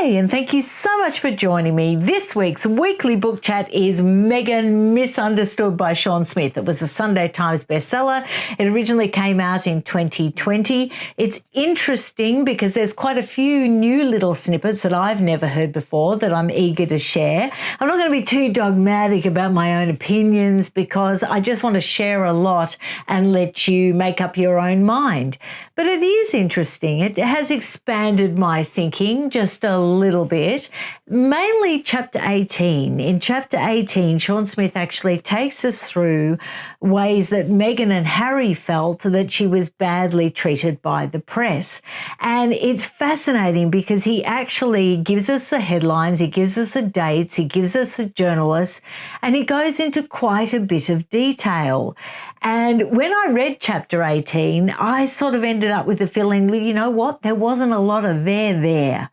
Hi, and thank you so much for joining me. This week's weekly book chat is Meghan Misunderstood by Shauna Smith. It was a Sunday Times bestseller. It originally came out in 2020. It's interesting because there's quite a few new little snippets that I've never heard before that I'm eager to share. I'm not going to be too dogmatic about my own opinions because I just want to share a lot and let you make up your own mind. But it is interesting. It has expanded my thinking just a little bit, mainly chapter 18. In chapter 18, Shauna Smith actually takes us through ways that Meghan and Harry felt that she was badly treated by the press. And it's fascinating because he actually gives us the headlines, he gives us the dates, he gives us the journalists, and he goes into quite a bit of detail. And when I read chapter 18, I sort of ended up with the feeling, you know what, there wasn't a lot of there.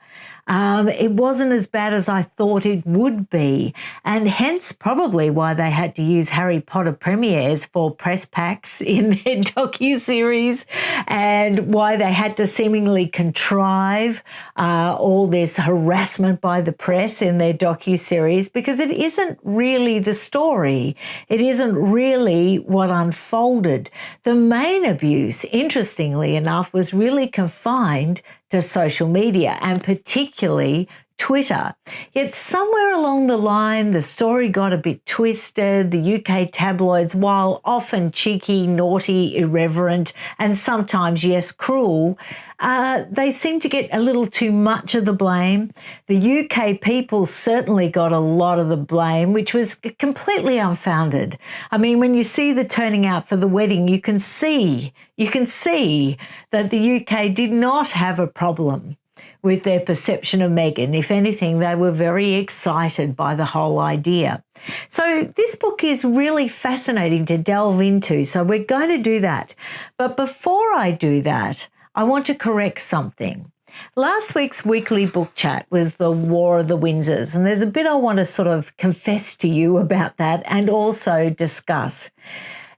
It wasn't as bad as I thought it would be, and hence probably why they had to use Harry Potter premieres for press packs in their docu-series, and why they had to seemingly contrive all this harassment by the press in their docu-series, because it isn't really the story. It isn't really what unfolded. The main abuse, interestingly enough, was really confined to social media, and particularly Twitter. Yet somewhere along the line, the story got a bit twisted. The UK tabloids, while often cheeky, naughty, irreverent, and sometimes, yes, cruel, they seem to get a little too much of the blame. The UK people certainly got a lot of the blame, which was completely unfounded. I mean, when you see the turning out for the wedding, you can see that the UK did not have a problem with their perception of Meghan. If anything, they were very excited by the whole idea. So this book is really fascinating to delve into, so we're going to do that. But before I do that, I want to correct something. Last week's weekly book chat was the War of the Windsors, and there's a bit I want to sort of confess to you about that and also discuss.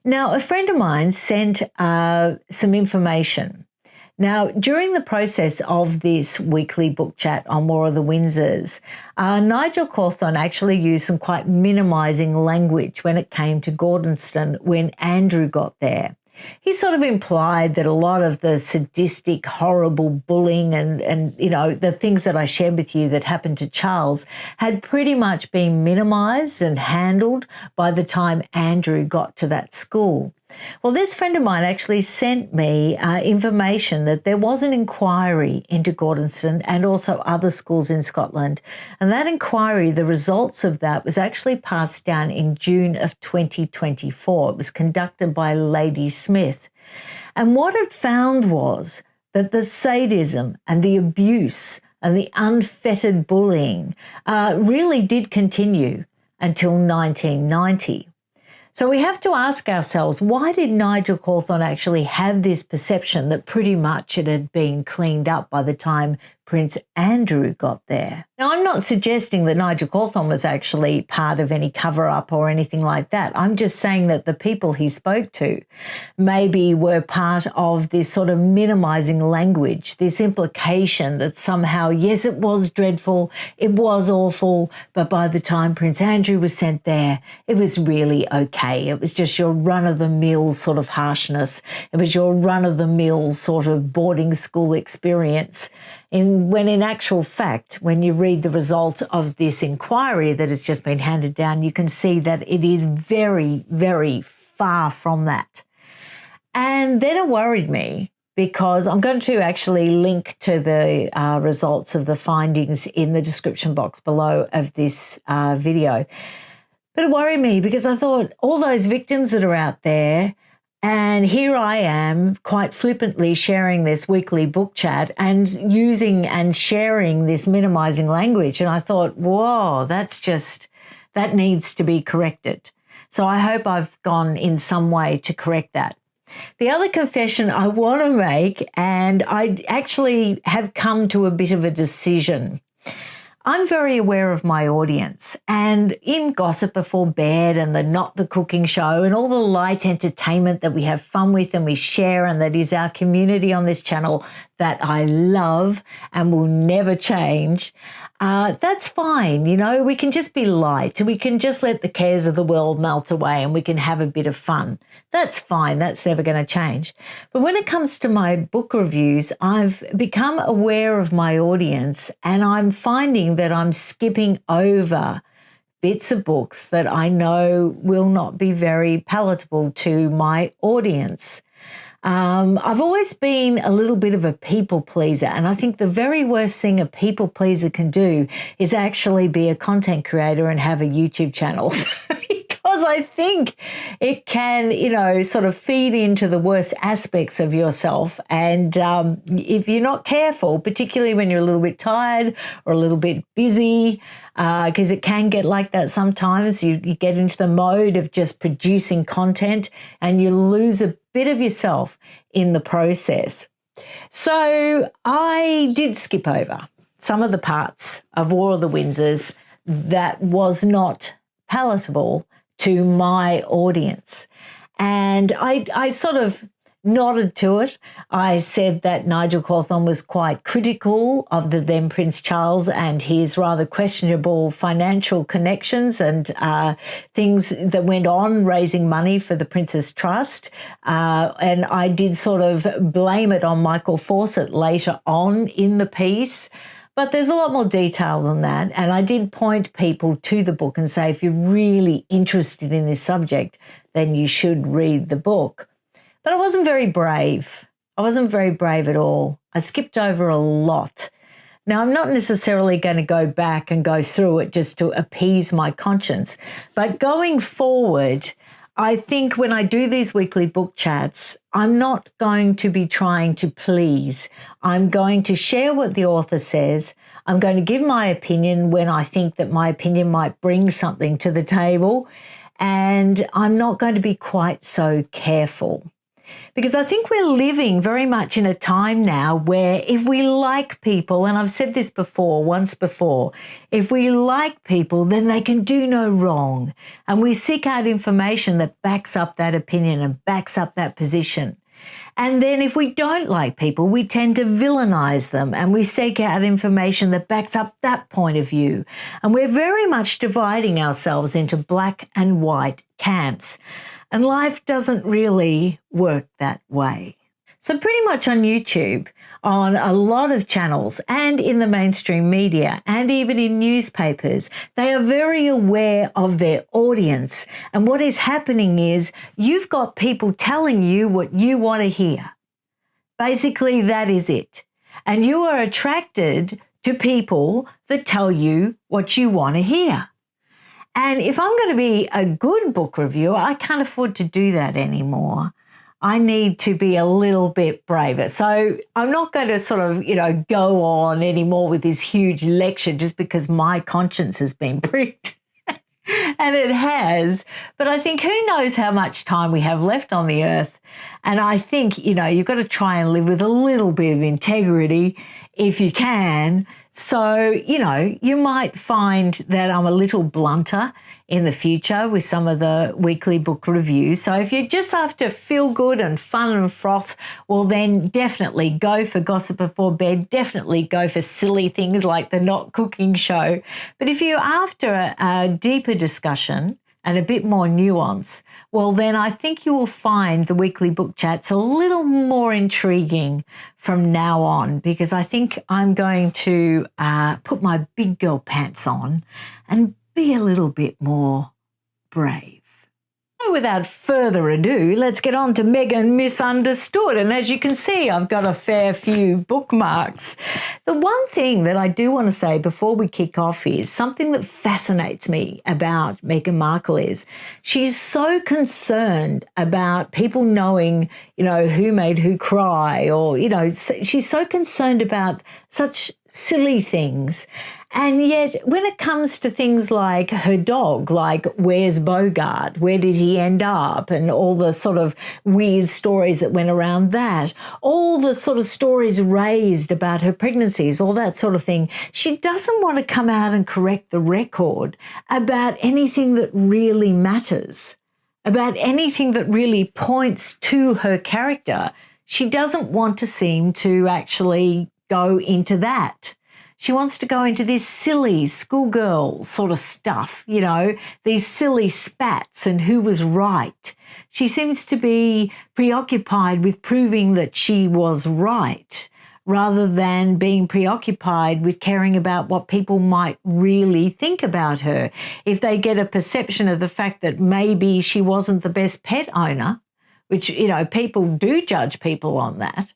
Now, a friend of mine sent some information. Now, during the process of this weekly book chat on War of the Windsors, Nigel Cawthorne actually used some quite minimising language when it came to Gordonstoun when Andrew got there. He sort of implied that a lot of the sadistic, horrible bullying and you know, the things that I shared with you that happened to Charles had pretty much been minimised and handled by the time Andrew got to that school. Well, this friend of mine actually sent me information that there was an inquiry into Gordonstoun and also other schools in Scotland. And that inquiry, the results of that was actually passed down in June of 2024. It was conducted by Lady Smith. And what it found was that the sadism and the abuse and the unfettered bullying really did continue until 1990. So we have to ask ourselves, why did Nigel Cawthorne actually have this perception that pretty much it had been cleaned up by the time Prince Andrew got there? Now, I'm not suggesting that Nigel Cawthorne was actually part of any cover-up or anything like that. I'm just saying that the people he spoke to maybe were part of this sort of minimising language, this implication that somehow, yes, it was dreadful, it was awful, but by the time Prince Andrew was sent there, it was really okay. It was just your run-of-the-mill sort of harshness. It was your run-of-the-mill sort of boarding school experience. When in actual fact, when you read the result of this inquiry that has just been handed down, you can see that it is very, very far from that. And then it worried me because I'm going to actually link to the results of the findings in the description box below of this video. But it worried me because I thought all those victims that are out there, and here I am quite flippantly sharing this weekly book chat and using and sharing this minimising language. And I thought, whoa, that needs to be corrected. So I hope I've gone in some way to correct that. The other confession I want to make, and I actually have come to a bit of a decision. I'm very aware of my audience, and in Gossip Before Bed and the Not the Cooking Show and all the light entertainment that we have fun with and we share and that is our community on this channel, that I love and will never change, that's fine. You know, we can just be light. We can just let the cares of the world melt away and we can have a bit of fun. That's fine. That's never going to change. But when it comes to my book reviews, I've become aware of my audience and I'm finding that I'm skipping over bits of books that I know will not be very palatable to my audience. I've always been a little bit of a people pleaser, and I think the very worst thing a people pleaser can do is actually be a content creator and have a YouTube channel. Because I think it can, you know, sort of feed into the worst aspects of yourself. And if you're not careful, particularly when you're a little bit tired or a little bit busy, because it can get like that sometimes, you get into the mode of just producing content and you lose a bit of yourself in the process. So I did skip over some of the parts of War of the Windsors that was not palatable to my audience. And I sort of nodded to it. I said that Nigel Cawthorne was quite critical of the then Prince Charles and his rather questionable financial connections and things that went on raising money for the Prince's Trust. And I did sort of blame it on Michael Fawcett later on in the piece. But there's a lot more detail than that. And I did point people to the book and say, if you're really interested in this subject, then you should read the book. But I wasn't very brave. I wasn't very brave at all. I skipped over a lot. Now, I'm not necessarily going to go back and go through it just to appease my conscience. But going forward, I think when I do these weekly book chats, I'm not going to be trying to please. I'm going to share what the author says. I'm going to give my opinion when I think that my opinion might bring something to the table. And I'm not going to be quite so careful. Because I think we're living very much in a time now where if we like people, and I've said this before, once before, if we like people, then they can do no wrong. And we seek out information that backs up that opinion and backs up that position. And then if we don't like people, we tend to villainize them and we seek out information that backs up that point of view. And we're very much dividing ourselves into black and white camps. And life doesn't really work that way. So pretty much on YouTube, on a lot of channels and in the mainstream media and even in newspapers, they are very aware of their audience. And what is happening is you've got people telling you what you want to hear. Basically, that is it. And you are attracted to people that tell you what you want to hear. And if I'm going to be a good book reviewer, I can't afford to do that anymore. I need to be a little bit braver. So I'm not going to sort of, go on anymore with this huge lecture just because my conscience has been pricked. And it has. But I think who knows how much time we have left on the earth. And I think, you've got to try and live with a little bit of integrity if you can. So, you might find that I'm a little blunter in the future with some of the weekly book reviews. So if you're just after feel good and fun and froth, well, then definitely go for Gossip Before Bed. Definitely go for silly things like the Not Cooking Show. But if you're after a deeper discussion and a bit more nuance, well, then I think you will find the weekly book chats a little more intriguing from now on, because I think I'm going to put my big girl pants on and be a little bit more brave. So without further ado, let's get on to Meghan Misunderstood. And as you can see, I've got a fair few bookmarks. The one thing that I do want to say before we kick off is something that fascinates me about Meghan Markle is she's so concerned about people knowing, who made who cry, or, she's so concerned about such silly things. And yet when it comes to things like her dog, like where's Bogart? Where did he end up? And all the sort of weird stories that went around that, all the sort of stories raised about her pregnancies, all that sort of thing, she doesn't want to come out and correct the record about anything that really matters, about anything that really points to her character. she doesn't want to seem to actually go into that. She wants to go into this silly schoolgirl sort of stuff, you know, these silly spats and who was right. She seems to be preoccupied with proving that she was right rather than being preoccupied with caring about what people might really think about her. If they get a perception of the fact that maybe she wasn't the best pet owner, which, you know, people do judge people on that,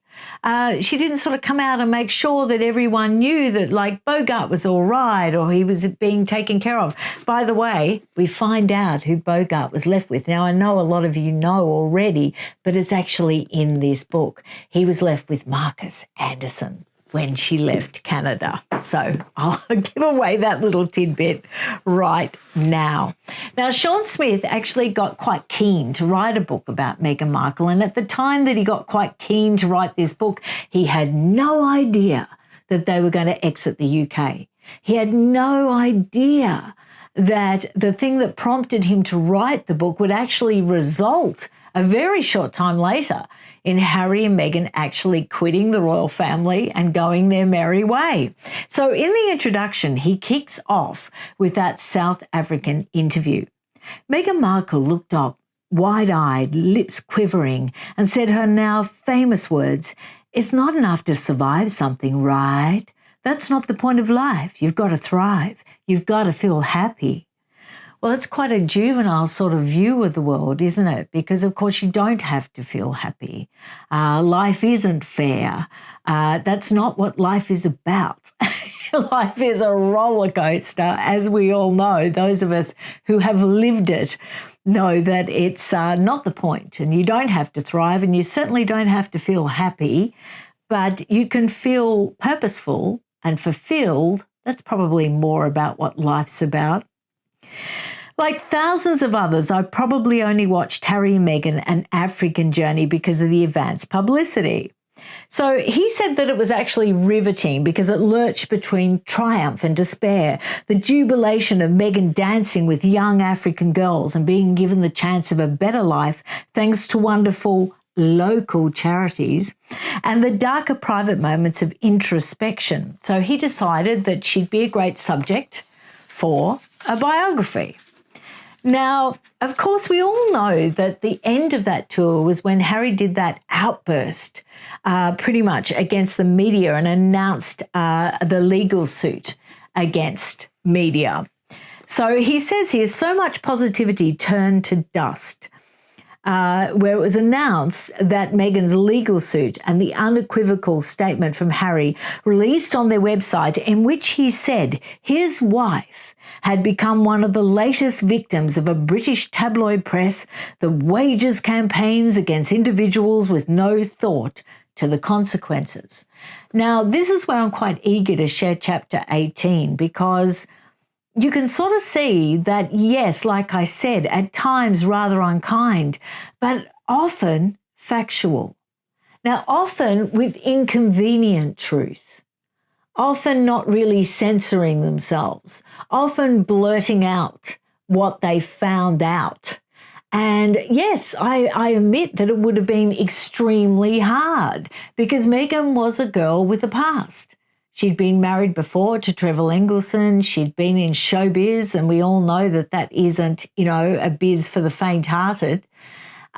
she didn't sort of come out and make sure that everyone knew that, like, Bogart was all right or he was being taken care of. By the way, we find out who Bogart was left with. Now, I know a lot of you know already, but it's actually in this book. He was left with Marcus Anderson when she left Canada. So I'll give away that little tidbit right now. Now, Sean Smith actually got quite keen to write a book about Meghan Markle, and at the time that he got quite keen to write this book, he had no idea that they were going to exit the UK. He had no idea that the thing that prompted him to write the book would actually result a very short time later in Harry and Meghan actually quitting the royal family and going their merry way. So in the introduction, he kicks off with that South African interview. Meghan Markle looked up, wide-eyed, lips quivering, and said her now famous words, "It's not enough to survive something, right? That's not the point of life. You've got to thrive. You've got to feel happy." Well, that's quite a juvenile sort of view of the world, isn't it? Because, of course, you don't have to feel happy. Life isn't fair. That's not what life is about. Life is a roller coaster, as we all know. Those of us who have lived it know that it's not the point, and you don't have to thrive, and you certainly don't have to feel happy, but you can feel purposeful and fulfilled. That's probably more about what life's about. Like thousands of others, I probably only watched Harry and Meghan An African Journey because of the advance publicity. So he said that it was actually riveting because it lurched between triumph and despair, the jubilation of Meghan dancing with young African girls and being given the chance of a better life thanks to wonderful local charities, and the darker private moments of introspection. So he decided that she'd be a great subject for a biography. Now, of course, we all know that the end of that tour was when Harry did that outburst pretty much against the media and announced the legal suit against media. So he says here, so much positivity turned to dust, where it was announced that Meghan's legal suit and the unequivocal statement from Harry released on their website in which he said his wife had become one of the latest victims of a British tabloid press, the wages campaigns against individuals with no thought to the consequences. Now, this is where I'm quite eager to share chapter 18, because you can sort of see that, yes, like I said, at times rather unkind, but often factual. Now, often with inconvenient truth. Often not really censoring themselves, often blurting out what they found out. And yes, I admit that it would have been extremely hard because Meghan was a girl with a past. She'd been married before to Trevor Engelson. She'd been in showbiz, and we all know that that isn't, you know, a biz for the faint-hearted.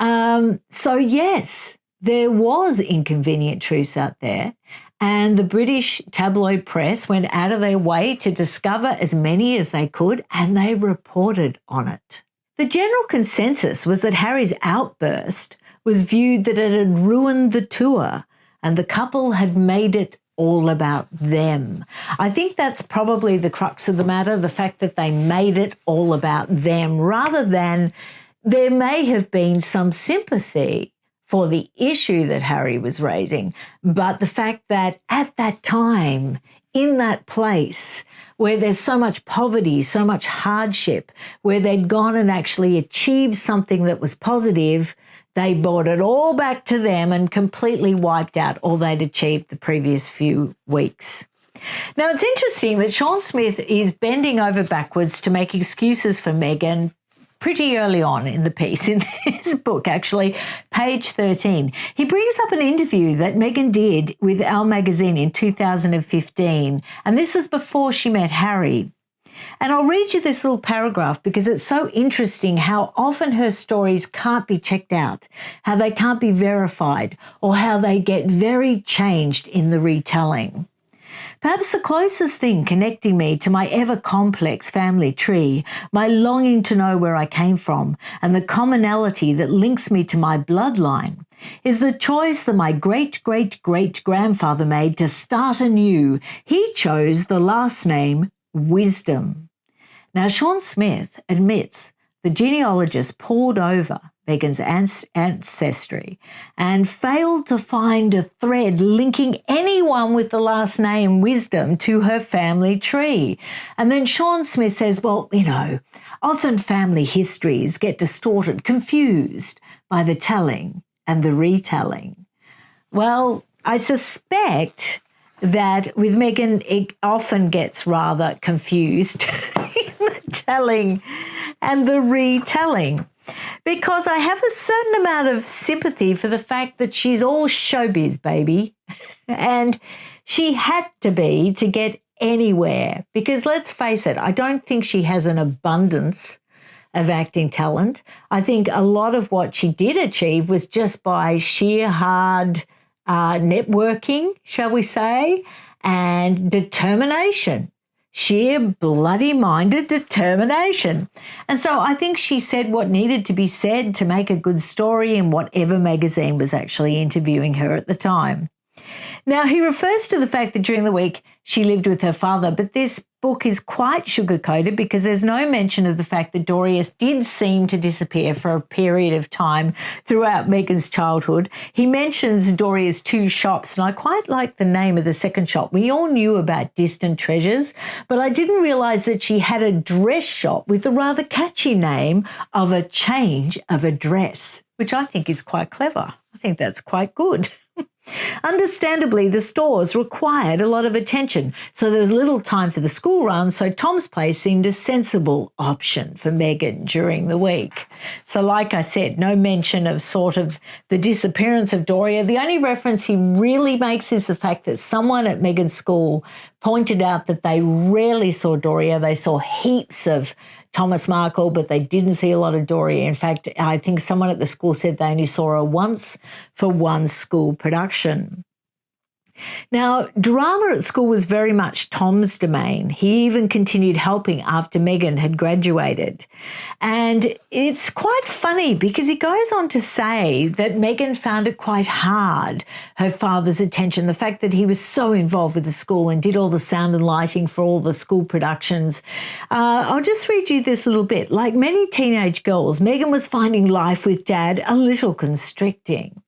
So yes, there was inconvenient truths out there. And the British tabloid press went out of their way to discover as many as they could, and they reported on it. The general consensus was that Harry's outburst was viewed that it had ruined the tour, and the couple had made it all about them. I think that's probably the crux of the matter, the fact that they made it all about them, rather than there may have been some sympathy for the issue that Harry was raising, but the fact that at that time, in that place where there's so much poverty, so much hardship, where they'd gone and actually achieved something that was positive, they brought it all back to them and completely wiped out all they'd achieved the previous few weeks. Now, it's interesting that Sean Smith is bending over backwards to make excuses for Meghan pretty early on in the piece, in this book, actually, page 13. He brings up an interview that Meghan did with Elle magazine in 2015, and this is before she met Harry. And I'll read you this little paragraph because it's so interesting how often her stories can't be checked out, how they can't be verified, or how they get very changed in the retelling. Perhaps the closest thing connecting me to my ever-complex family tree, my longing to know where I came from, and the commonality that links me to my bloodline, is the choice that my great-great-great-grandfather made to start anew. He chose the last name Wisdom. Now, Shaun Smith admits the genealogist pored over Meghan's ancestry and failed to find a thread linking anyone with the last name Wisdom to her family tree. And then Shaun Smith says, well, often family histories get distorted, confused by the telling and the retelling. Well, I suspect that with Meghan, it often gets rather confused in the telling and the retelling, because I have a certain amount of sympathy for the fact that she's all showbiz, baby, and she had to be to get anywhere, because let's face it, I don't think she has an abundance of acting talent. I think a lot of what she did achieve was just by sheer hard networking, shall we say, and determination, sheer bloody-minded determination. And so I think she said what needed to be said to make a good story in whatever magazine was actually interviewing her at the time. Now, he refers to the fact that during the week she lived with her father, but this book is quite sugar-coated because there's no mention of the fact that Dorius did seem to disappear for a period of time throughout Meghan's childhood. He mentions Doria's 2 shops, and I quite like the name of the second shop. We all knew about Distant Treasures, but I didn't realise that she had a dress shop with the rather catchy name of A Change of Address, which I think is quite clever. I think that's quite good. Understandably, the stores required a lot of attention, so there was little time for the school run, so Tom's Place seemed a sensible option for Meghan during the week. So like I said, no mention of sort of the disappearance of Doria. The only reference he really makes is the fact that someone at Meghan's school pointed out that they rarely saw Doria. They saw heaps of Thomas Markle, but they didn't see a lot of Doria. In fact, I think someone at the school said they only saw her once for one school production. Now, drama at school was very much Tom's domain. He even continued helping after Meghan had graduated. And it's quite funny because he goes on to say that Meghan found it quite hard, her father's attention, the fact that he was so involved with the school and did all the sound and lighting for all the school productions. I'll just read you this little bit. Like many teenage girls, Meghan was finding life with Dad a little constricting.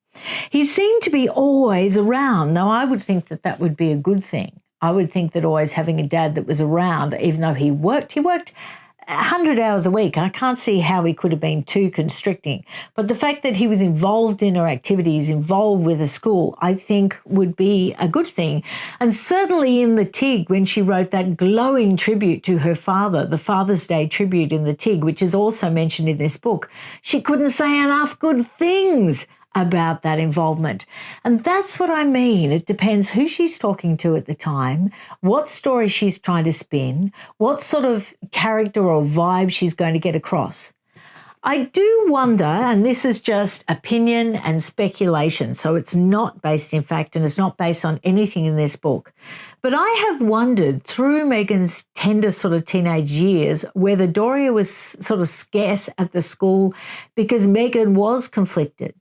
He seemed to be always around. Now, I would think that that would be a good thing. I would think that always having a dad that was around, even though he worked 100 hours a week. I can't see how he could have been too constricting. But the fact that he was involved in her activities, involved with the school, I think would be a good thing. And certainly in the TIG, when she wrote that glowing tribute to her father, the Father's Day tribute in the TIG, which is also mentioned in this book, she couldn't say enough good things about that involvement. And that's what I mean. It depends who she's talking to at the time, what story she's trying to spin, what sort of character or vibe she's going to get across. I do wonder, and this is just opinion and speculation, so it's not based in fact and it's not based on anything in this book, but I have wondered through Meghan's tender sort of teenage years whether Doria was sort of scarce at the school because Meghan was conflicted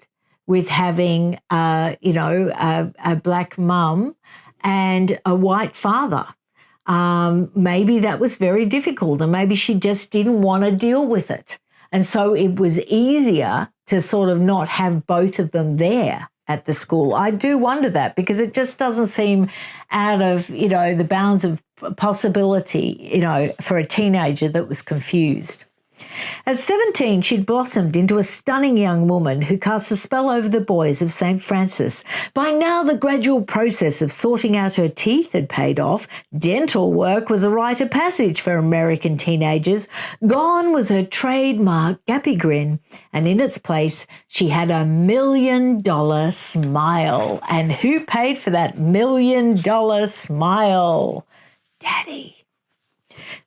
with having, a black mum and a white father. Maybe that was very difficult and maybe she just didn't want to deal with it. And so it was easier to sort of not have both of them there at the school. I do wonder that because it just doesn't seem out of, the bounds of possibility, for a teenager that was confused. At 17, she'd blossomed into a stunning young woman who cast a spell over the boys of St. Francis. By now, the gradual process of sorting out her teeth had paid off. Dental work was a rite of passage for American teenagers. Gone was her trademark gappy grin, and in its place, she had a $1 million smile. And who paid for that $1 million smile? Daddy.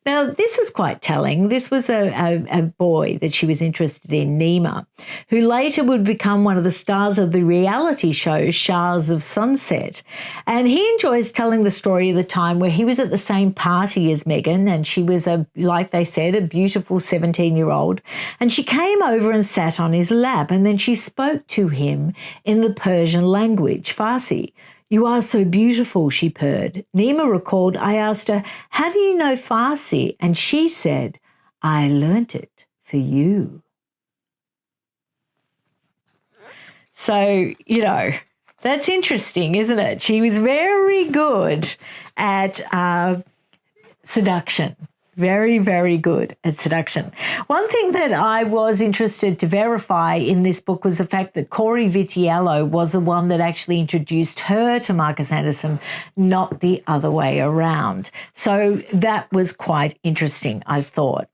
Now, this is quite telling. This was a boy that she was interested in, Nima, who later would become one of the stars of the reality show Shahs of Sunset. And he enjoys telling the story of the time where he was at the same party as Meghan, and she was, like they said, a beautiful 17-year-old. And she came over and sat on his lap, and then she spoke to him in the Persian language, Farsi. "You are so beautiful," she purred. Nima recalled, I asked her, "How do you know Farsi?" And she said, "I learnt it for you." So, that's interesting, isn't it? She was very good at seduction. Very, very good at seduction. One thing that I was interested to verify in this book was the fact that Corey Vitiello was the one that actually introduced her to Marcus Anderson, not the other way around. So that was quite interesting, I thought.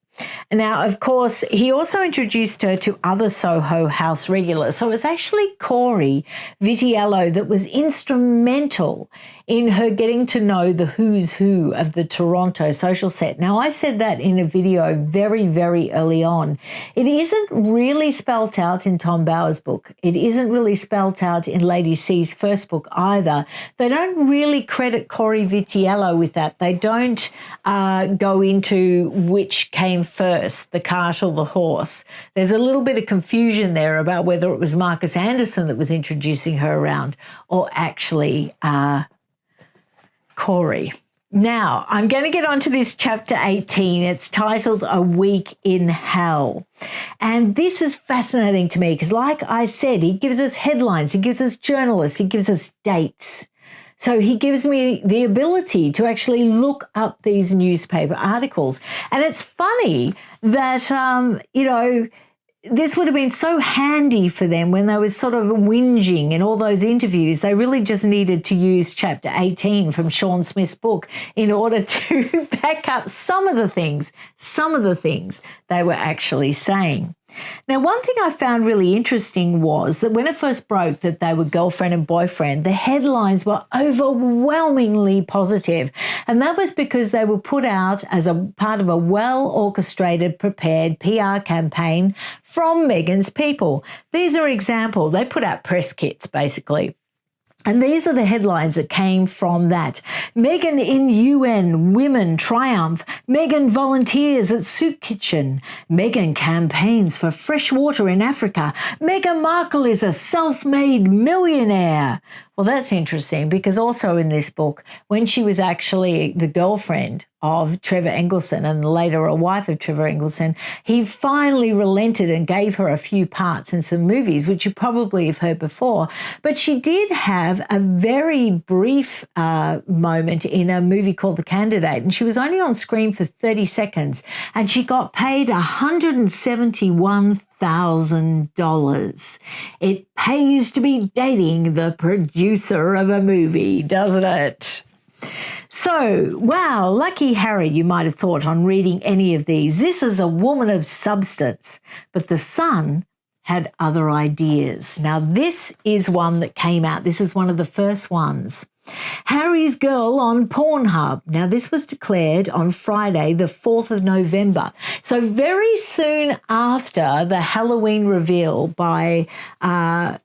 Now, of course, he also introduced her to other Soho House regulars. So it was actually Corey Vitiello that was instrumental in her getting to know the who's who of the Toronto social set. Now, I said that in a video very, very early on. It isn't really spelt out in Tom Bower's book. It isn't really spelt out in Lady C's first book either. They don't really credit Corey Vitiello with that. They don't go into which came first, the cart or the horse. There's a little bit of confusion there about whether it was Marcus Anderson that was introducing her around or actually Corey. Now, I'm going to get on to this chapter 18. It's titled A Week in Hell. And this is fascinating to me because, like I said, he gives us headlines, he gives us journalists, he gives us dates. So he gives me the ability to actually look up these newspaper articles. And it's funny that, this would have been so handy for them when they were sort of whinging in all those interviews. They really just needed to use chapter 18 from Sean Smith's book in order to back up some of the things they were actually saying. Now, one thing I found really interesting was that when it first broke that they were girlfriend and boyfriend, the headlines were overwhelmingly positive. And that was because they were put out as a part of a well-orchestrated, prepared PR campaign from Meghan's people. These are examples. They put out press kits, basically. And these are the headlines that came from that. Meghan in UN, women triumph. Meghan volunteers at soup kitchen. Meghan campaigns for fresh water in Africa. Meghan Markle is a self-made millionaire. Well, that's interesting because also in this book, when she was actually the girlfriend of Trevor Engelson and later a wife of Trevor Engelson, he finally relented and gave her a few parts in some movies, which you probably have heard before. But she did have a very brief moment in a movie called The Candidate, and she was only on screen for 30 seconds, and she got paid $171,000. It pays to be dating the producer of a movie, doesn't it? So, wow, lucky Harry, you might have thought on reading any of these. This is a woman of substance. But the Sun had other ideas. Now, this is one that came out. This is one of the first ones. Harry's Girl on Pornhub. Now, this was declared on Friday, the 4th of November. So very soon after the Halloween reveal by Tomini.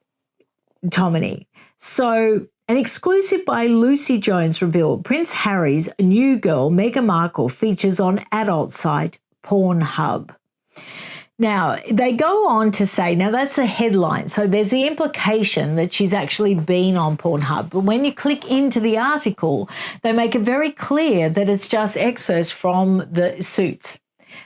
So an exclusive by Lucy Jones revealed Prince Harry's new girl, Meghan Markle, features on adult site Pornhub. Now, they go on to say, now that's a headline, so there's the implication that she's actually been on Pornhub. But when you click into the article, they make it very clear that it's just excerpts from the Suits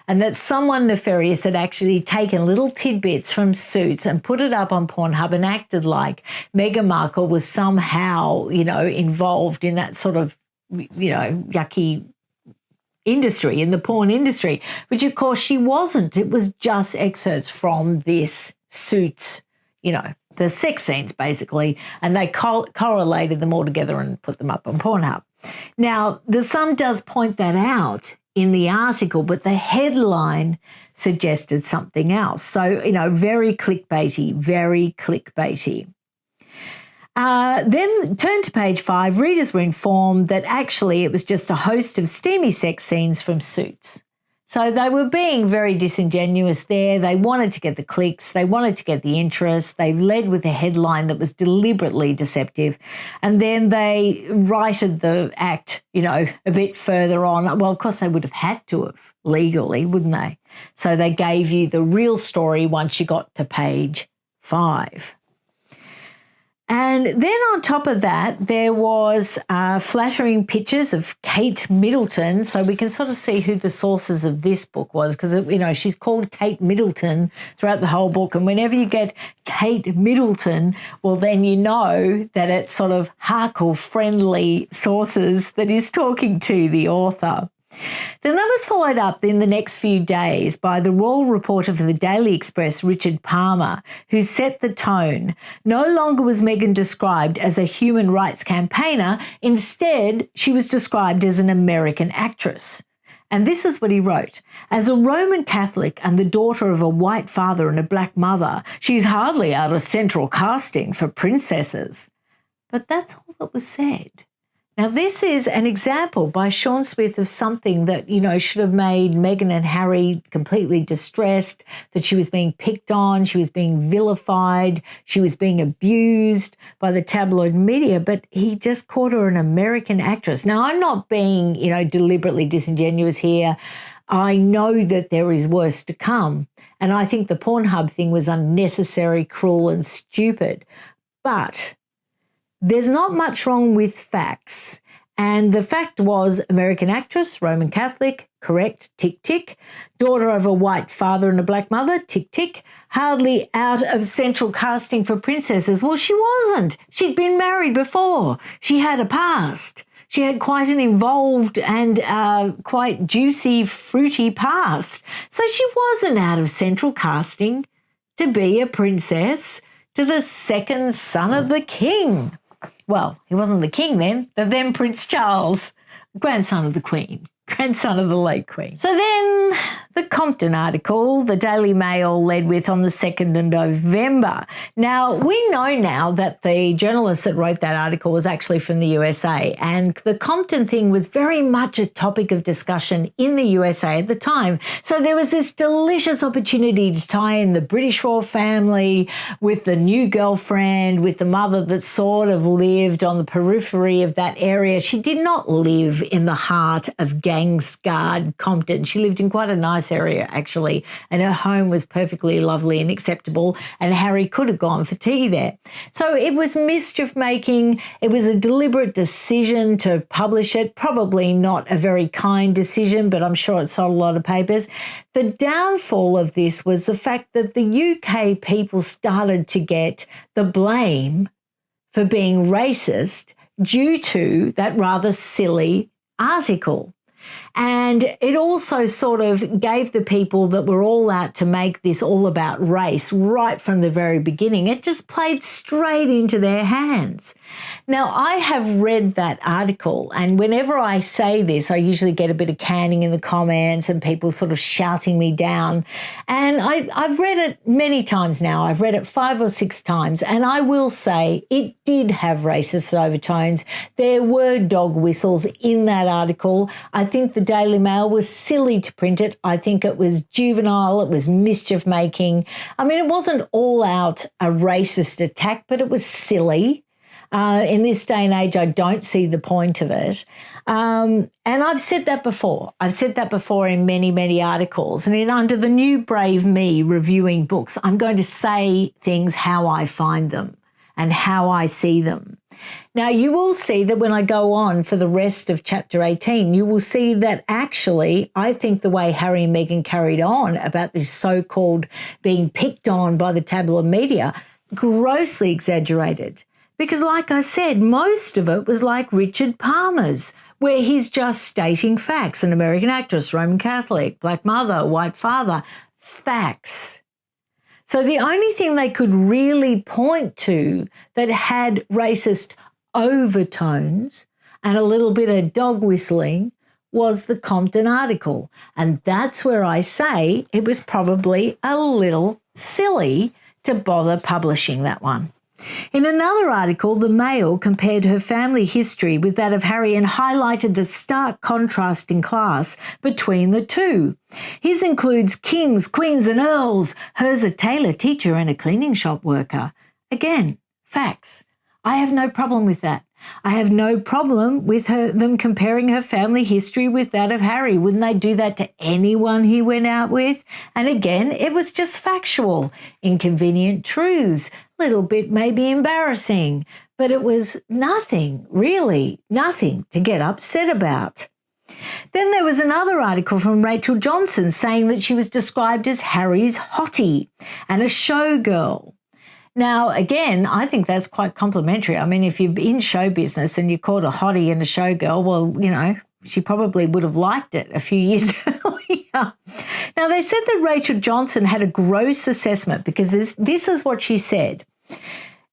and that someone nefarious had actually taken little tidbits from Suits and put it up on Pornhub and acted like Meghan Markle was somehow, involved in that sort of, yucky industry, in the porn industry, which of course she wasn't. It was just excerpts from this Suits, the sex scenes basically, and they correlated them all together and put them up on Pornhub. Now, The Sun does point that out in the article, but the headline suggested something else. So, very clickbaity, very clickbaity. Then turn to page 5. Readers were informed that actually it was just a host of steamy sex scenes from Suits. So they were being very disingenuous there. They wanted to get the clicks. They wanted to get the interest. They led with a headline that was deliberately deceptive. And then they righted the act, a bit further on. Well, of course, they would have had to have legally, wouldn't they? So they gave you the real story once you got to page 5. And then on top of that, there was flattering pictures of Kate Middleton. So we can sort of see who the sources of this book was because, she's called Kate Middleton throughout the whole book. And whenever you get Kate Middleton, well, then you know that it's sort of Harkle-friendly sources that is talking to the author. Then that was followed up in the next few days by the royal reporter for the Daily Express, Richard Palmer, who set the tone. No longer was Meghan described as a human rights campaigner. Instead, she was described as an American actress. And this is what he wrote. As a Roman Catholic and the daughter of a white father and a black mother, she's hardly out of central casting for princesses. But that's all that was said. Now, this is an example by Shaun Smith of something that, should have made Meghan and Harry completely distressed, that she was being picked on, she was being vilified, she was being abused by the tabloid media, but he just called her an American actress. Now, I'm not being, deliberately disingenuous here. I know that there is worse to come. And I think the Pornhub thing was unnecessary, cruel and stupid. But there's not much wrong with facts. And the fact was American actress, Roman Catholic, correct, tick, tick. Daughter of a white father and a black mother, tick, tick. Hardly out of central casting for princesses. Well, she wasn't. She'd been married before. She had a past. She had quite an involved and quite juicy, fruity past. So she wasn't out of central casting to be a princess to the second son of the king. Well, he wasn't the king then, but then Prince Charles, grandson of the Queen, grandson of the late Queen. So then the Compton article, the Daily Mail led with on the 2nd of November. Now, we know now that the journalist that wrote that article was actually from the USA, and the Compton thing was very much a topic of discussion in the USA at the time. So there was this delicious opportunity to tie in the British royal family with the new girlfriend, with the mother that sort of lived on the periphery of that area. She did not live in the heart of gang-scarred Compton. She lived in quite a nice area, actually, and her home was perfectly lovely and acceptable, and Harry could have gone for tea there. So it was mischief-making. It was a deliberate decision to publish it, probably not a very kind decision, but I'm sure it sold a lot of papers. The downfall of this was the fact that the UK people started to get the blame for being racist due to that rather silly article. And it also sort of gave the people that were all out to make this all about race right from the very beginning. It just played straight into their hands. Now, I have read that article, and whenever I say this, I usually get a bit of canning in the comments and people sort of shouting me down. And I've read it many times now. I've read it 5 or 6 times, and I will say it did have racist overtones. There were dog whistles in that article. I think the Daily Mail was silly to print it. I think it was juvenile. It was mischief-making. I mean, it wasn't all out a racist attack, but it was silly. In this day and age, I don't see the point of it. And I've said that before. I've said that before in many, many articles. And in Under the New Brave Me reviewing books, I'm going to say things how I find them and how I see them. Now, you will see that when I go on for the rest of chapter 18, you will see that actually I think the way Harry and Meghan carried on about this so-called being picked on by the tabloid media, grossly exaggerated. Because like I said, most of it was like Richard Palmer's, where he's just stating facts. An American actress, Roman Catholic, black mother, white father, facts. So the only thing they could really point to that had racist overtones and a little bit of dog whistling was the Compton article. And that's where I say it was probably a little silly to bother publishing that one. In another article, the Mail compared her family history with that of Harry and highlighted the stark contrast in class between the two. His includes kings, queens and earls. Hers a tailor, teacher and a cleaning shop worker. Again, facts. I have no problem with that. I have no problem with them comparing her family history with that of Harry. Wouldn't they do that to anyone he went out with? And again, it was just factual, inconvenient truths, little bit maybe embarrassing, but it was nothing, really nothing to get upset about. Then there was another article from Rachel Johnson saying that she was described as Harry's hottie and a showgirl. Now, again, I think that's quite complimentary. I mean, if you're in show business and you're called a hottie and a showgirl, well, you know, she probably would have liked it a few years earlier. Now, they said that Rachel Johnson had a gross assessment because this is what she said.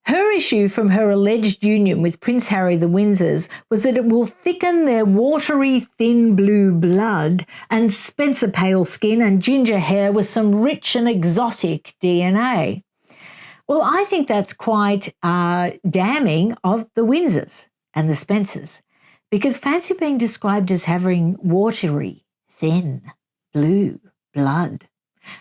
Her issue from her alleged union with Prince Harry the Windsors was that it will thicken their watery, thin blue blood and Spencer pale skin and ginger hair with some rich and exotic DNA. Well, I think that's quite damning of the Windsors and the Spencers, because fancy being described as having watery, thin, blue blood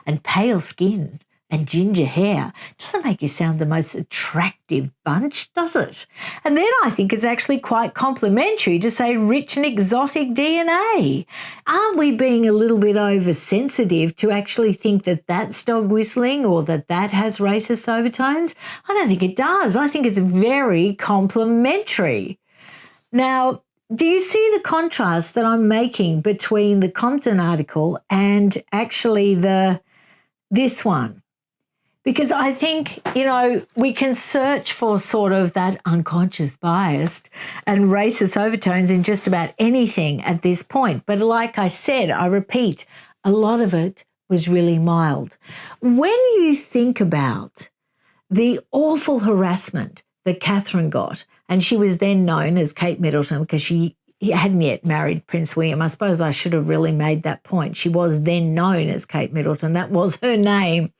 and pale skin and ginger hair doesn't make you sound the most attractive bunch, does it? And then I think it's actually quite complimentary to say rich and exotic DNA. Aren't we being a little bit oversensitive to actually think that that's dog whistling or that that has racist overtones? I don't think it does. I think it's very complimentary. Now, do you see the contrast that I'm making between the Compton article and actually this one? Because I think, you know, we can search for sort of that unconscious bias and racist overtones in just about anything at this point. But like I said, I repeat, a lot of it was really mild. When you think about the awful harassment that Catherine got, and she was then known as Kate Middleton because she hadn't yet married Prince William. I suppose I should have really made that point. She was then known as Kate Middleton. That was her name.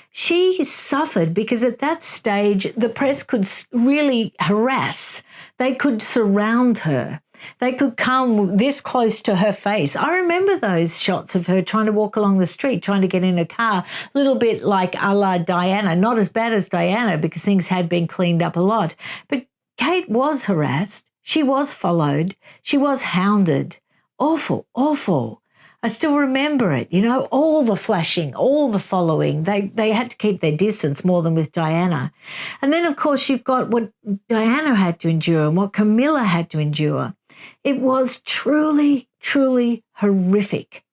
She suffered because at that stage, the press could really harass. They could surround her. They could come this close to her face. I remember those shots of her trying to walk along the street, trying to get in a car, a little bit like a la Diana, not as bad as Diana because things had been cleaned up a lot. But Kate was harassed. She was followed. She was hounded. Awful, awful. I still remember it, you know, all the flashing, all the following. They had to keep their distance more than with Diana. And then, of course, you've got what Diana had to endure and what Camilla had to endure. It was truly, truly horrific.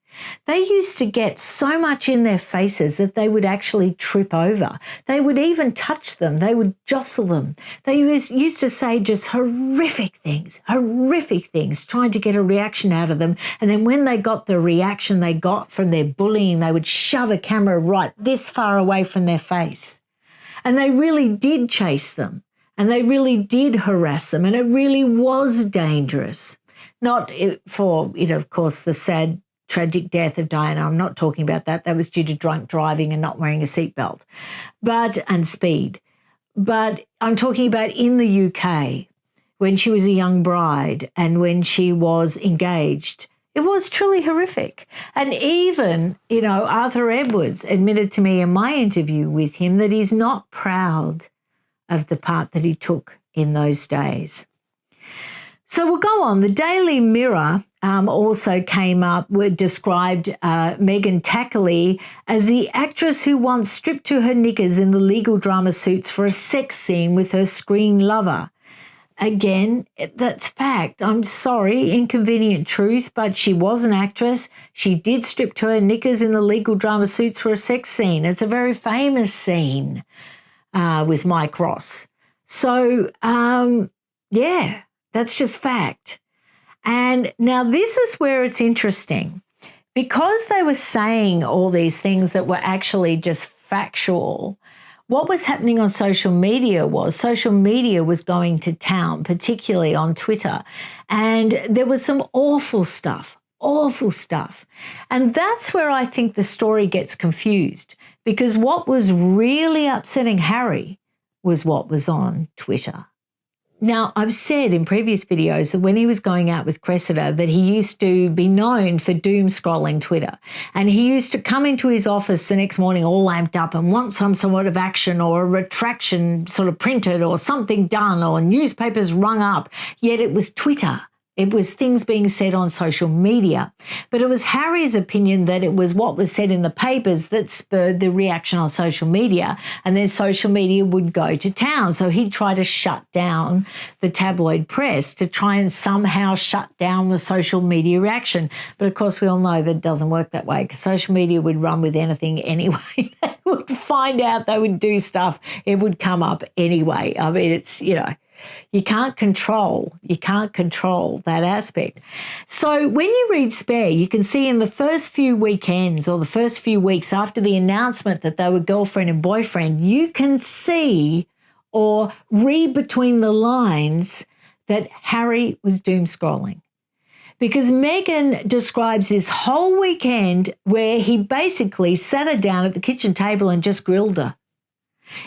They used to get so much in their faces that they would actually trip over. They would even touch them. They would jostle them. They used to say just horrific things, trying to get a reaction out of them. And then when they got the reaction they got from their bullying, they would shove a camera right this far away from their face. And they really did chase them. And they really did harass them. And it really was dangerous. Not for, you know, of course, the sad tragic death of Diana. I'm not talking about that. That was due to drunk driving and not wearing a seatbelt, and speed. But I'm talking about in the UK when she was a young bride and when she was engaged. It was truly horrific. And even, you know, Arthur Edwards admitted to me in my interview with him that he's not proud of the part that he took in those days. So we'll go on. The Daily Mirror also came up, described Meghan Tackley as the actress who once stripped to her knickers in the legal drama suits for a sex scene with her screen lover. Again, that's fact. I'm sorry, inconvenient truth, but she was an actress. She did strip to her knickers in the legal drama suits for a sex scene. It's a very famous scene with Mike Ross. So, yeah. That's just fact. And now this is where it's interesting. Because they were saying all these things that were actually just factual, what was happening on social media was going to town, particularly on Twitter. And there was some awful stuff. And that's where I think the story gets confused, because what was really upsetting Harry was what was on Twitter. Now, I've said in previous videos that when he was going out with Cressida, that he used to be known for doom scrolling Twitter. And he used to come into his office the next morning all amped up and want some sort of action or a retraction sort of printed or something done or newspapers rung up. Yet it was Twitter. It was things being said on social media. But it was Harry's opinion that it was what was said in the papers that spurred the reaction on social media. And then social media would go to town. So he'd try to shut down the tabloid press to try and somehow shut down the social media reaction. But of course, we all know that it doesn't work that way, because social media would run with anything anyway. They would find out, they would do stuff. It would come up anyway. I mean, it's, you can't control that aspect. So when you read Spare, you can see in the first few weekends or the first few weeks after the announcement that they were girlfriend and boyfriend, you can see or read between the lines that Harry was doom scrolling. Because Meghan describes this whole weekend where he basically sat her down at the kitchen table and just grilled her.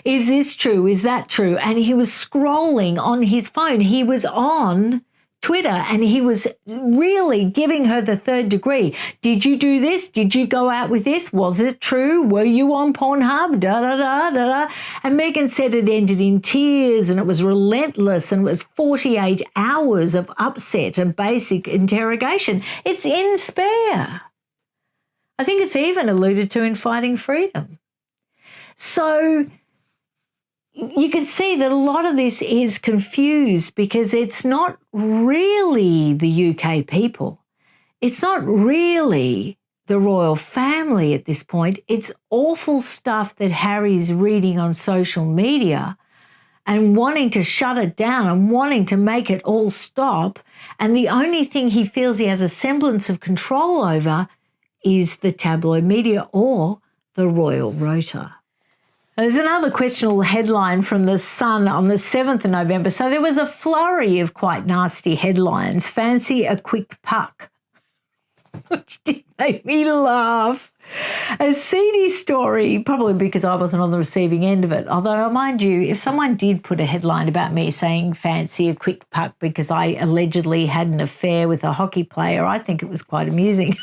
Is this true? Is that true? And he was scrolling on his phone. He was on Twitter and he was really giving her the third degree. Did you do this? Did you go out with this? Was it true? Were you on Pornhub? Da, da, da, da, da. And Meghan said it ended in tears and it was relentless and it was 48 hours of upset and basic interrogation. It's in Spare. I think it's even alluded to in Fighting Freedom. So you can see that a lot of this is confused because it's not really the UK people. It's not really the royal family at this point. It's awful stuff that Harry's reading on social media and wanting to shut it down and wanting to make it all stop. And the only thing he feels he has a semblance of control over is the tabloid media or the royal rota. There's another questionable headline from The Sun on the 7th of November. So there was a flurry of quite nasty headlines. Fancy a quick puck, which did make me laugh. A seedy story, probably because I wasn't on the receiving end of it. Although, mind you, if someone did put a headline about me saying fancy a quick puck because I allegedly had an affair with a hockey player, I think it was quite amusing.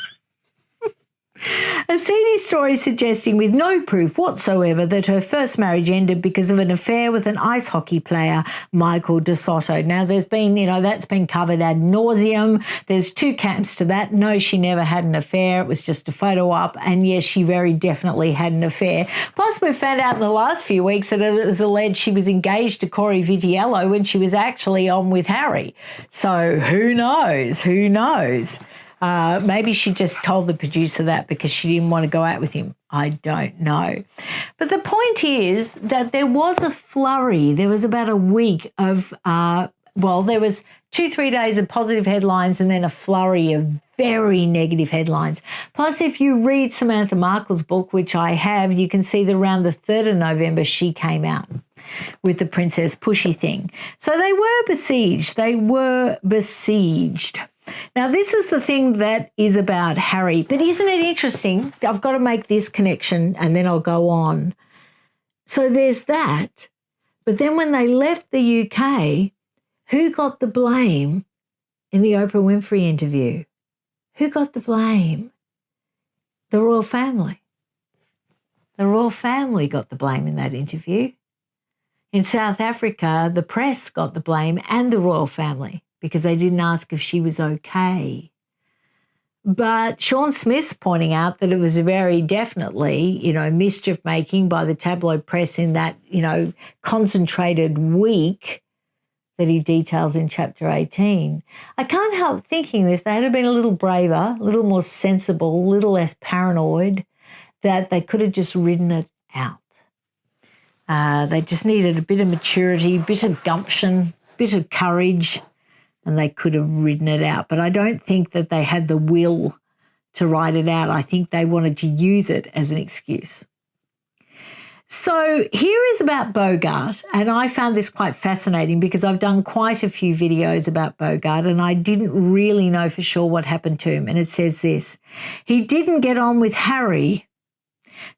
A seedy story suggesting with no proof whatsoever that her first marriage ended because of an affair with an ice hockey player, Michael De Soto. Now, there's been, that's been covered ad nauseum. There's two camps to that. No, she never had an affair. It was just a photo op. And yes, she very definitely had an affair. Plus, we found out in the last few weeks that it was alleged she was engaged to Corey Vitiello when she was actually on with Harry. So who knows? Who knows? Maybe she just told the producer that because she didn't want to go out with him. I don't know. But the point is that there was a flurry. There was about a week of, there was 2-3 days of positive headlines and then a flurry of very negative headlines. Plus, if you read Samantha Markle's book, which I have, you can see that around the 3rd of November she came out with the Princess Pushy thing. So they were besieged. Now, this is the thing that is about Harry. But isn't it interesting? I've got to make this connection and then I'll go on. So there's that. But then when they left the UK, who got the blame in the Oprah Winfrey interview? Who got the blame? The royal family. The royal family got the blame in that interview. In South Africa, the press got the blame and the royal family, because they didn't ask if she was okay. But Sean Smith's pointing out that it was very definitely, mischief-making by the tabloid press in that, concentrated week that he details in Chapter 18. I can't help thinking that if they had been a little braver, a little more sensible, a little less paranoid, that they could have just ridden it out. They just needed a bit of maturity, a bit of gumption, a bit of courage, and they could have written it out. But I don't think that they had the will to write it out. I think they wanted to use it as an excuse. So here is about Bogart, and I found this quite fascinating because I've done quite a few videos about Bogart and I didn't really know for sure what happened to him. And it says this: he didn't get on with Harry,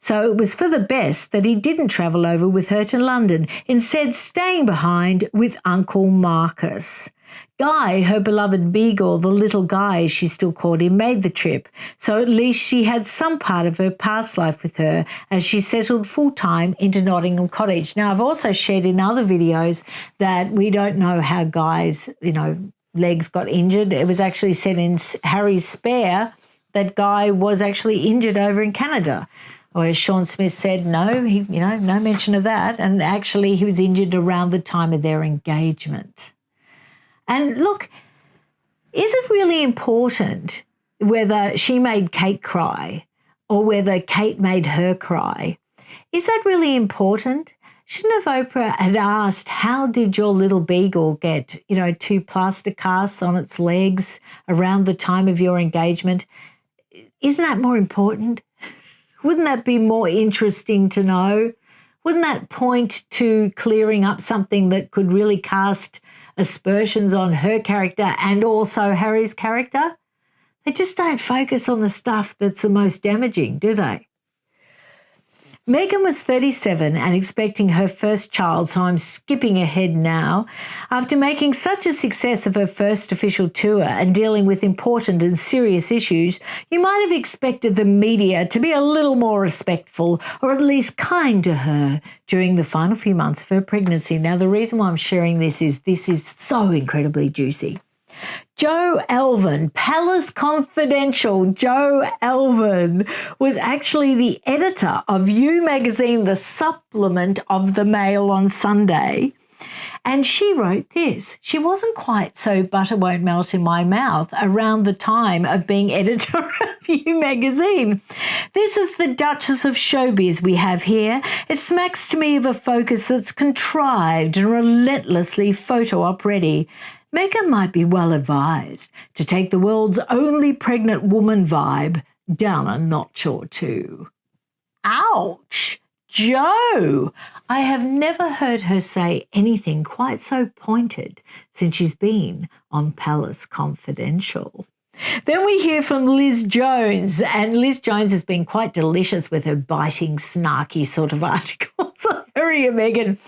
so it was for the best that he didn't travel over with her to London, instead staying behind with Uncle Marcus. Guy, her beloved beagle, the little Guy as she still called him, made the trip, so at least she had some part of her past life with her as she settled full-time into Nottingham Cottage. Now, I've also shared in other videos that we don't know how Guy's, legs got injured. It was actually said in Harry's Spare that Guy was actually injured over in Canada. Or as Sean Smith said, no, no mention of that. And actually he was injured around the time of their engagement. And look, is it really important whether she made Kate cry or whether Kate made her cry? Is that really important? Shouldn't have Oprah had asked, how did your little beagle get, 2 plaster casts on its legs around the time of your engagement? Isn't that more important? Wouldn't that be more interesting to know? Wouldn't that point to clearing up something that could really cast aspersions on her character and also Harry's character? They just don't focus on the stuff that's the most damaging, do they? Meghan was 37 and expecting her first child, so I'm skipping ahead now. After making such a success of her first official tour and dealing with important and serious issues, you might have expected the media to be a little more respectful or at least kind to her during the final few months of her pregnancy. Now, the reason why I'm sharing this is so incredibly juicy. Joe Elvin, Palace Confidential, Joe Elvin was actually the editor of You magazine, the supplement of the Mail on Sunday. And she wrote this: she wasn't quite so butter won't melt in my mouth around the time of being editor of You magazine. This is the Duchess of Showbiz we have here. It smacks to me of a focus that's contrived and relentlessly photo-op ready. Meghan might be well advised to take the world's only pregnant woman vibe down a notch or two. Ouch! Joe! I have never heard her say anything quite so pointed since she's been on Palace Confidential. Then we hear from Liz Jones, and Liz Jones has been quite delicious with her biting, snarky sort of articles on Harry and Meghan.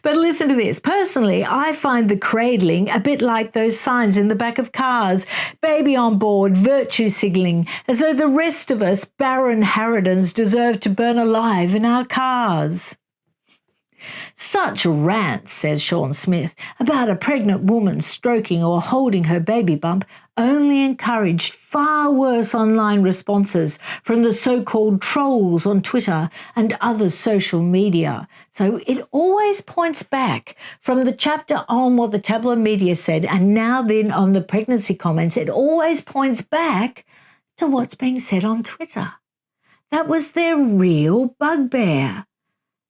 But listen to this. Personally, I find the cradling a bit like those signs in the back of cars, baby on board, virtue signalling, as though the rest of us barren harridans deserve to burn alive in our cars. Such rants, says Sean Smith, about a pregnant woman stroking or holding her baby bump only encouraged far worse online responses from the so-called trolls on Twitter and other social media. So it always points back from the chapter on what the tabloid media said and now then on the pregnancy comments, it always points back to what's being said on Twitter. That was their real bugbear.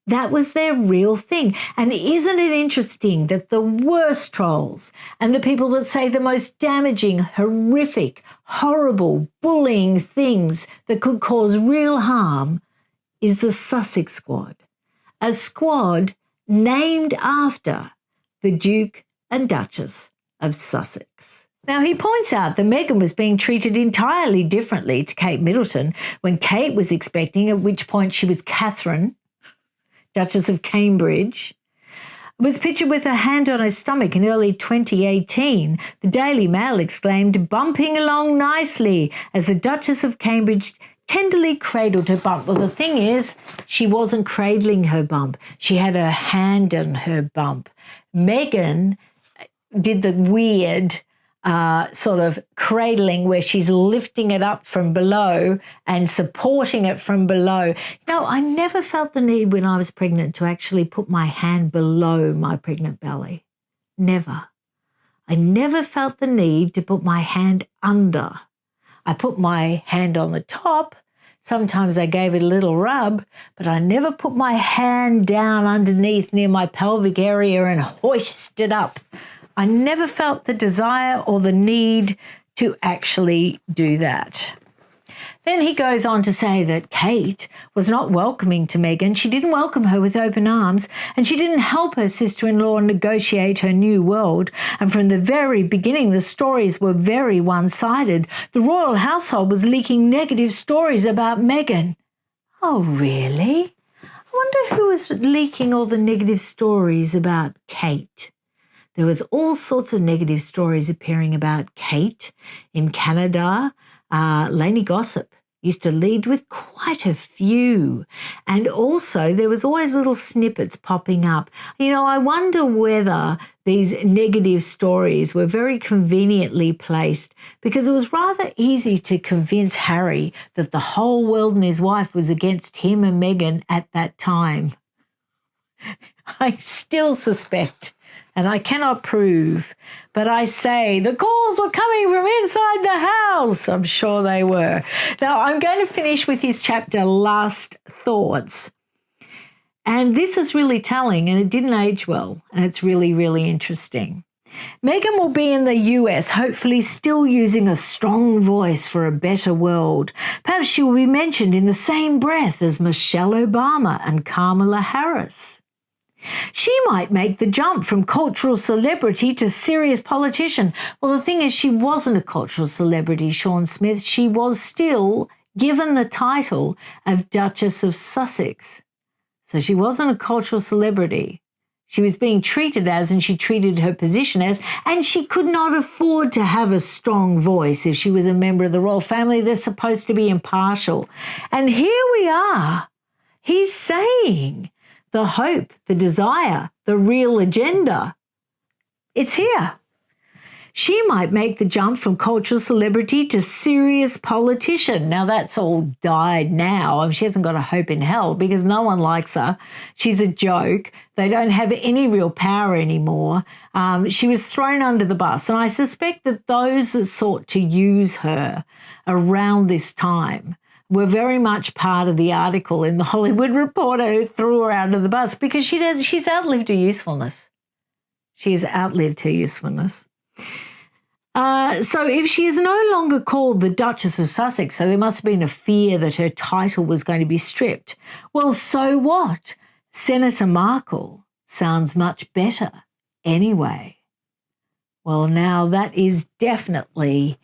That was their real thing. And isn't it interesting that the worst trolls and the people that say the most damaging, horrific, horrible, bullying things that could cause real harm is the Sussex Squad, a squad named after the Duke and Duchess of Sussex. Now, he points out that Meghan was being treated entirely differently to Kate Middleton when Kate was expecting, at which point she was Catherine, Duchess of Cambridge, was pictured with her hand on her stomach in early 2018. The Daily Mail exclaimed, bumping along nicely, as the Duchess of Cambridge tenderly cradled her bump. Well, the thing is, she wasn't cradling her bump. She had her hand on her bump. Meghan did the weird sort of cradling where she's lifting it up from below and supporting it from below. I never felt the need when I was pregnant to actually put my hand below my pregnant belly. Never. I never felt the need to put my hand under. I put my hand on the top. Sometimes I gave it a little rub, but I never put my hand down underneath near my pelvic area and hoisted up. I never felt the desire or the need to actually do that. Then he goes on to say that Kate was not welcoming to Meghan. She didn't welcome her with open arms, and she didn't help her sister-in-law negotiate her new world. And from the very beginning, the stories were very one-sided. The royal household was leaking negative stories about Meghan. Oh, really? I wonder who was leaking all the negative stories about Kate. There was all sorts of negative stories appearing about Kate in Canada. Lainey Gossip used to lead with quite a few. And also there was always little snippets popping up. You know, I wonder whether these negative stories were very conveniently placed because it was rather easy to convince Harry that the whole world and his wife was against him and Meghan at that time. I still suspect, and I cannot prove, but I say the calls were coming from inside the house. I'm sure they were. Now, I'm going to finish with his chapter, Last Thoughts. And this is really telling, and it didn't age well, and it's really, really interesting. Meghan will be in the US, hopefully still using a strong voice for a better world. Perhaps she will be mentioned in the same breath as Michelle Obama and Kamala Harris. She might make the jump from cultural celebrity to serious politician. Well, the thing is, she wasn't a cultural celebrity, Shaun Smith. She was still given the title of Duchess of Sussex. So she wasn't a cultural celebrity. She was being treated as, and she treated her position as, and she could not afford to have a strong voice if she was a member of the royal family. They're supposed to be impartial. And here we are. He's saying the hope, the desire, the real agenda. It's here. She might make the jump from cultural celebrity to serious politician. Now, that's all died now. She hasn't got a hope in hell because no one likes her. She's a joke. They don't have any real power anymore. She was thrown under the bus. And I suspect that those that sought to use her around this time were very much part of the article in the Hollywood Reporter who threw her out of the bus because she's outlived her usefulness. She has outlived her usefulness. So if she is no longer called the Duchess of Sussex, so there must have been a fear that her title was going to be stripped. Well, so what? Senator Markle sounds much better anyway. Well, now that is definitely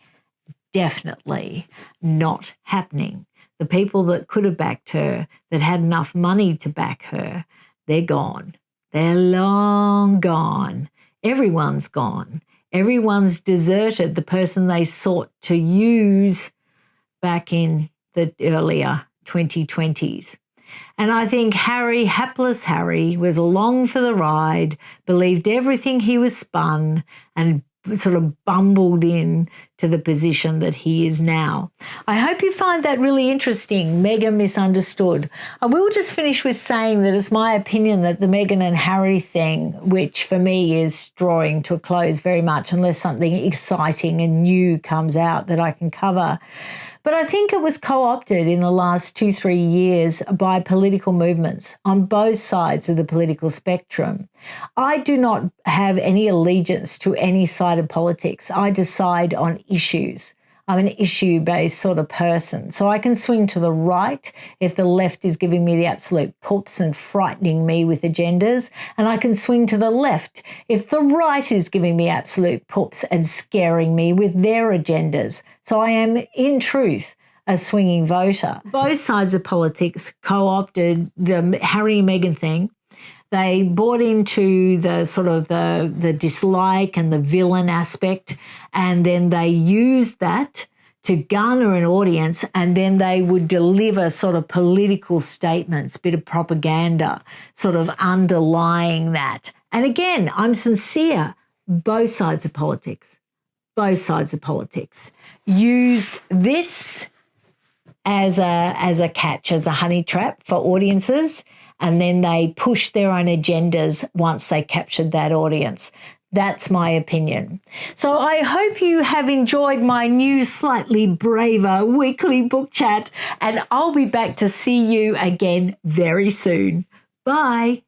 not happening. The people that could have backed her, that had enough money to back her, they're gone. They're long gone. Everyone's gone. Everyone's deserted the person they sought to use back in the earlier 2020s. And I think Harry, hapless Harry, was along for the ride, believed everything he was spun, and sort of bumbled in to the position that he is now. I hope you find that really interesting, Meghan Misunderstood. I will just finish with saying that it's my opinion that the Meghan and Harry thing, which for me is drawing to a close very much, unless something exciting and new comes out that I can cover. But I think it was co-opted in the last 2-3 years by political movements on both sides of the political spectrum. I do not have any allegiance to any side of politics. I decide on issues. I'm an issue-based sort of person. So I can swing to the right if the left is giving me the absolute poops and frightening me with agendas. And I can swing to the left if the right is giving me absolute poops and scaring me with their agendas. So I am, in truth, a swinging voter. Both sides of politics co-opted the Harry and Meghan thing. They bought into the sort of the dislike and the villain aspect, and then they used that to garner an audience, and then they would deliver sort of political statements, bit of propaganda, sort of underlying that. And again, I'm sincere, both sides of politics used this as a catch, as a honey trap for audiences, and then they pushed their own agendas once they captured that audience. That's my opinion. So I hope you have enjoyed my new, slightly braver weekly book chat, and I'll be back to see you again very soon. Bye.